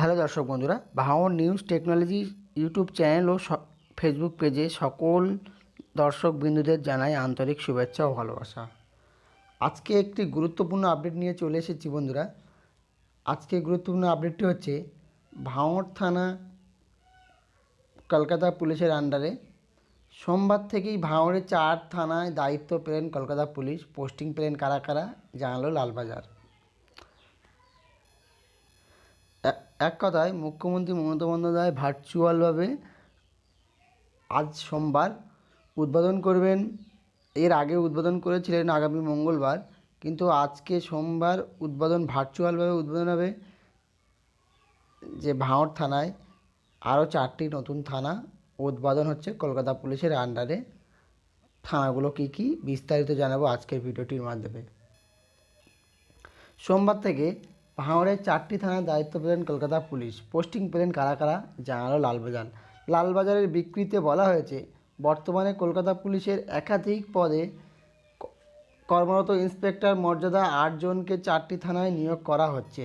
Hello দর্শক বন্ধুরা, ভাঙড় নিউজ টেকনোলজি ইউটিউব চ্যানেল ও ফেসবুক পেজে সকল দর্শক বিন্দুদের জানাই আন্তরিক শুভেচ্ছা ও ভালোবাসা। আজকে একটি গুরুত্বপূর্ণ আপডেট নিয়ে চলে এসেছি বন্ধুরা। আজকে গুরুত্বপূর্ণ আপডেটটি হচ্ছে ভাঙড় থানা কলকাতা পুলিশের আন্ডারে সোমবার থেকেই ভাঙড়ের 4 থানায় দায়িত্ব পেলেন কলকাতা পুলিশ। পোস্টিং পেলেন কারা কারা জানালো লালবাজার। এক কথায় মুখ্যমন্ত্রী মমতা বন্দ্যোপাধ্যায় ভার্চুয়ালভাবে আজ সোমবার উদ্বোধন করবেন। এর আগে উদ্বোধন করেছিলেন আগামী মঙ্গলবার, কিন্তু আজকে সোমবার ভার্চুয়ালভাবে উদ্বোধন হবে। যে ভাঙড় থানায় আরও 4টি নতুন থানা উদ্বোধন হচ্ছে কলকাতা পুলিশের আন্ডারে। থানাগুলো কী কী বিস্তারিত জানাবো আজকের ভিডিওটির মাধ্যমে। সোমবার থেকে ভাঙড়ের 4টি থানার দায়িত্ব পেলেন কলকাতা পুলিশ। পোস্টিং পেলেন কারা কারা জানালো লালবাজার। লালবাজারের বিকৃতিতে বলা হয়েছে, বর্তমানে কলকাতা পুলিশের একাধিক পদে কর্মরত ইন্সপেক্টর মর্যাদা 8 জনকে 4টি থানায় নিয়োগ করা হচ্ছে।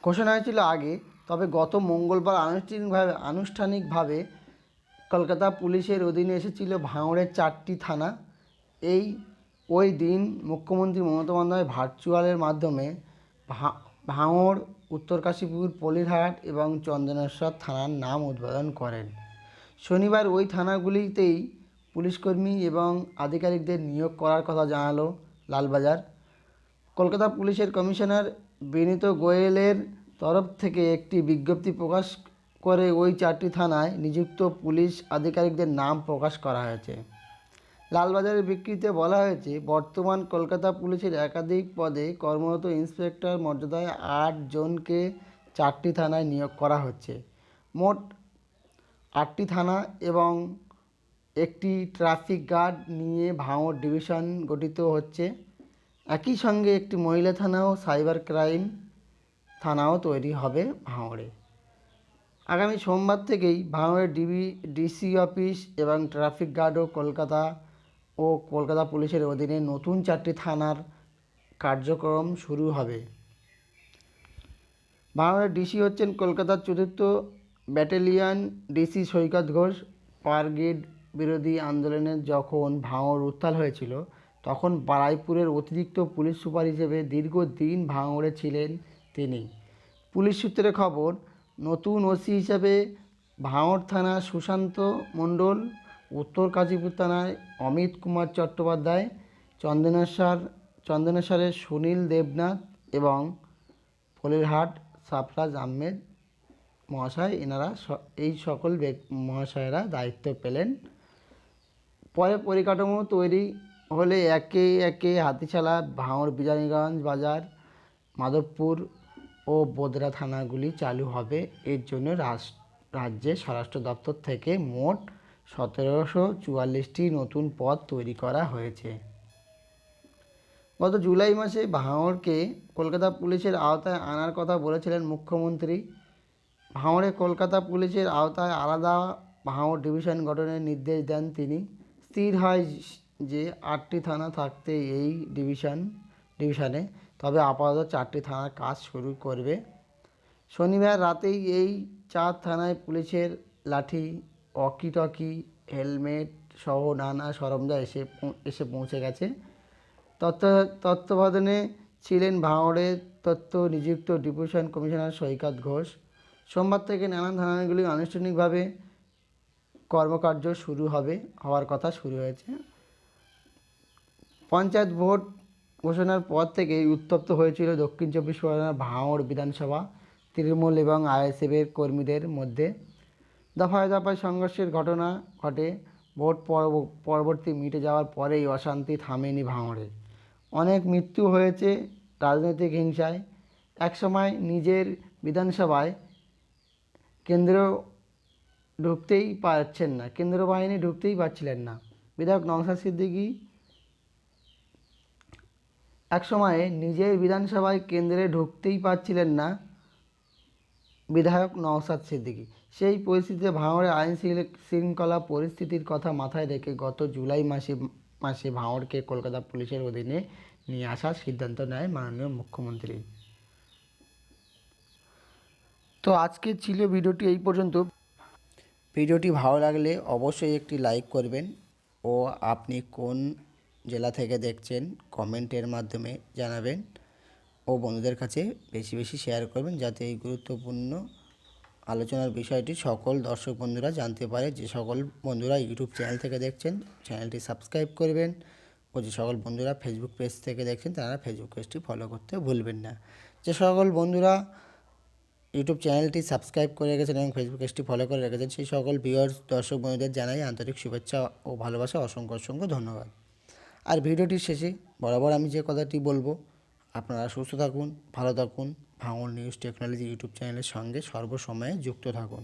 ঘোষণা হয়েছিল আগে, তবে গত মঙ্গলবার আনুষ্ঠানিকভাবে কলকাতা পুলিশের অধীনে এসেছিল ভাঙড়ের 4টি থানা। ওই দিন মুখ্যমন্ত্রী মমতা বন্দ্যোপাধ্যায় ভার্চুয়ালের মাধ্যমে ভাঙড়, উত্তর কাশীপুর, পলিরহাট এবং চন্দনেশ্বর থানার নাম উদ্বোধন করেন। শনিবার ওই থানাগুলিতেই পুলিশকর্মী এবং আধিকারিকদের নিয়োগ করার কথা জানালো লালবাজার। কলকাতা পুলিশের কমিশনার বিনীত গোয়েলের তরফ থেকে একটি বিজ্ঞপ্তি প্রকাশ করে ওই 4টি থানায় নিযুক্ত পুলিশ আধিকারিকদের নাম প্রকাশ করা হয়েছে। লালবাজারের বিকৃতিতে বলা হয়েছে, বর্তমান কলকাতা পুলিশের একাধিক পদে কর্মরত ইন্সপেক্টর মর্যাদায় 8 জনকে 4টি থানায় নিয়োগ করা হচ্ছে। মোট 8টি থানা এবং একটি ট্রাফিক গার্ড নিয়ে ভাঙড় ডিভিশন গঠিত হচ্ছে। একই সঙ্গে একটি মহিলা থানা ও সাইবার ক্রাইম থানাও তৈরি হবে ভাঙড়ে। আগামী সোমবার থেকেই ভাঙড়ের ডিসি অফিস এবং ট্রাফিক গার্ডও কলকাতা পুলিশের অধীনে নতুন 4টি থানার কার্যক্রম শুরু হবে। ভাঙড়ের ডিসি হচ্ছেন কলকাতার 4র্থ ব্যাটালিয়ন ডিসি সৈকত ঘোষ। পারগেড বিরোধী আন্দোলনে যখন ভাঙড় উত্তাল হয়েছিল, তখন বারুইপুরের অতিরিক্ত পুলিশ সুপার হিসেবে দীর্ঘদিন ভাঙড়ে ছিলেন তিনি। পুলিশ সূত্রে খবর, নতুন ওসি হিসাবে ভাঙড় থানা সুশান্ত মণ্ডল, উত্তর কাশীপুর থানায় অমিত কুমার চট্টোপাধ্যায়, চন্দনেশ্বরের সুনীল দেবনাথ এবং ফলিরহাট সাফরাজ আহমেদ মহাশয়, এই সকল মহাশয়েরা দায়িত্ব পেলেন। পরে পরিকাঠামো তৈরি হলে একে একে হাতিশালা, ভাঙড়, বিজয়গঞ্জ বাজার, মাধবপুর ও বোদরা থানাগুলি চালু হবে। এর জন্য রাজ্যের স্বরাষ্ট্র দপ্তর থেকে মোট 1744টি নতুন পদ তৈরি করা হয়েছে। গত জুলাই মাসে ভাঙড়কে কলকাতা পুলিশের আওতায় আনার কথা বলেছিলেন মুখ্যমন্ত্রী। ভাঙড়ে কলকাতা পুলিশের আওতায় আলাদা ভাঙড় ডিভিশন গঠনের নির্দেশ দেন তিনি। স্থির হয় যে 8টি থানা থাকতে এই ডিভিশনে, তবে আপাতত 4টি থানার কাজ শুরু করবে। শনিবার রাতেই এই 4 থানায় পুলিশের লাঠি, ওয়াকি-টকি, হেলমেট সহ নানা সরঞ্জাম এসে পৌঁছে গেছে। তত্ত্বাবধানে ছিলেন ভাঙড়ের নিযুক্ত ডিভিশন কমিশনার সৈকত ঘোষ। সোমবার থেকে নানান থানাগুলি আনুষ্ঠানিকভাবে কর্মকার্য হওয়ার কথা শুরু হয়েছে। পঞ্চায়েত ভোট ঘোষণার পর থেকেই উত্তপ্ত হয়েছিল দক্ষিণ 24 পরগনার ভাঙড় বিধানসভা। তৃণমূল এবং আইএসএফের কর্মীদের মধ্যে দফায় দফায় সংঘর্ষের ঘটনা ঘটে। ভোট পরবর্তী মিটে যাওয়ার পরেই অশান্তি থামেনি ভাঙড়ে। অনেক মৃত্যু হয়েছে রাজনৈতিক হিংসায়। একসময় নিজের বিধানসভায় কেন্দ্র বাহিনী ঢুকতেই পারছিলেন না। বিধায়ক নওশাদ সিদ্দিকী একসময়ে নিজের বিধানসভায় কেন্দ্রে ঢুকতেই পারছিলেন না বিধায়ক নওশাদ সিদ্দিকী। সেই পরিস্থিতিতে ভাঙড়ে আইন শৃঙ্খলা পরিস্থিতির কথা মাথায় রেখে গত জুলাই মাসে ভাঙড়কে কলকাতা পুলিশের অধীনে নিয়ে আসার সিদ্ধান্ত নেয় মাননীয় মুখ্যমন্ত্রী। তো আজকে ছিল ভিডিওটি এই পর্যন্ত। ভিডিওটি ভালো লাগলে অবশ্যই একটি লাইক করবেন ও আপনি কোন জেলা থেকে দেখছেন কমেন্টের মাধ্যমে জানাবেন ও বন্ধুদের কাছে বেশি বেশি শেয়ার করবেন, যাতে এই গুরুত্বপূর্ণ আলোচনার বিষয়টি সকল দর্শক বন্ধুরা জানতে পারে। যে সকল বন্ধুরা ইউটিউব চ্যানেল থেকে দেখছেন চ্যানেলটি সাবস্ক্রাইব করবেন ও যে সকল বন্ধুরা ফেসবুক পেজ থেকে দেখছেন তারা ফেসবুক পেজটি ফলো করতে ভুলবেন না। যে সকল বন্ধুরা ইউটিউব চ্যানেলটি সাবস্ক্রাইব করে রেখেছেন এবং ফেসবুক পেজটি ফলো করে রেখেছেন সেই সকল ভিউয়ার্স দর্শক বন্ধুদের জানাই আন্তরিক শুভেচ্ছা ও ভালোবাসা, অসংখ্য অসংখ্য ধন্যবাদ। আর ভিডিওটির শেষে বরাবর আমি যে কথাটি বলবো, আপনারা সুস্থ থাকুন, ভালো থাকুন, ভাঙড় নিউজ টেকনোলজি ইউটিউব চ্যানেলের সঙ্গে সর্বসময়ে যুক্ত থাকুন।